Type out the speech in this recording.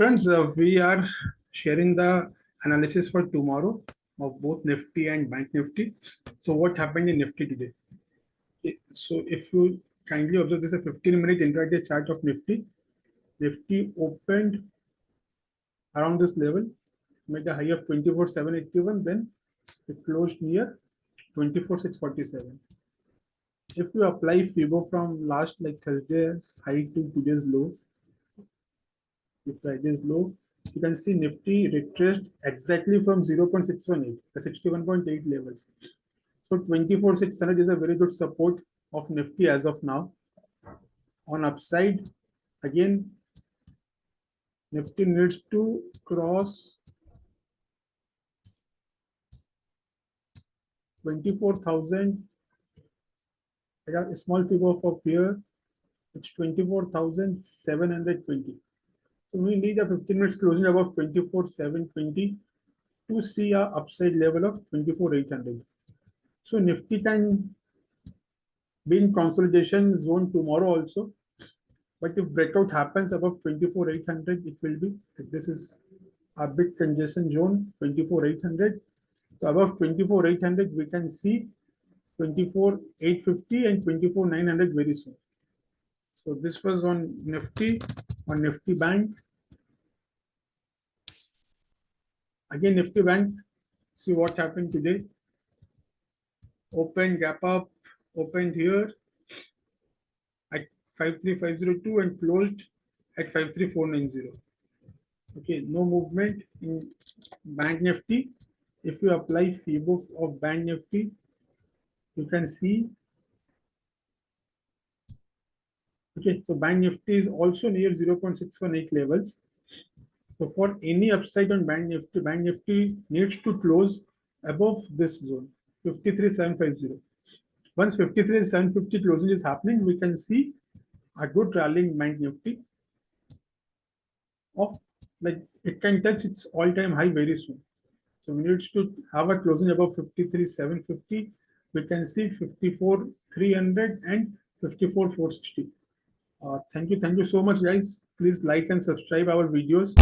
friends, we are sharing the analysis for tomorrow of both Nifty and Bank Nifty. So what happened in Nifty today? So if you kindly observe, this is a 15-minute intraday chart of Nifty. Nifty opened around this level, made a high of 24,781, then it closed near 24,647. If you apply FIBO from last like Thursday's high to today's low, if Friday's low, you can see Nifty retraced exactly from 0.618, the 61.8 levels. So 24,600 is a very good support of Nifty as of now. On upside, again, Nifty needs to cross 24,000. I got a small figure of here. It's 24,720. So we need a 15 minutes closing above 24,720 to see a upside level of 24,800. So Nifty can be in consolidation zone tomorrow also. But if breakout happens above 24,800, it will be, this is a big congestion zone, 24,800. So above 24,800, we can see 24,850 and 24,900 very soon. So this was on Nifty Bank. Again, Nifty Bank, see what happened today. Open, gap up, opened here at 53,502 and closed at 53,490. Okay, no movement in Bank Nifty. If you apply FIBO of Bank Nifty, you can see. Okay, so Bank Nifty is also near 0.618 levels. So for any upside on Bank Nifty needs to close above this zone, 53,750. Once 53,750 closing is happening, we can see a good rallying Bank Nifty of like it can touch its all-time high very soon. So we need to have a closing above 53,750. We can see 54,300 and 54,460. Thank you so much, guys. Please like and subscribe our videos.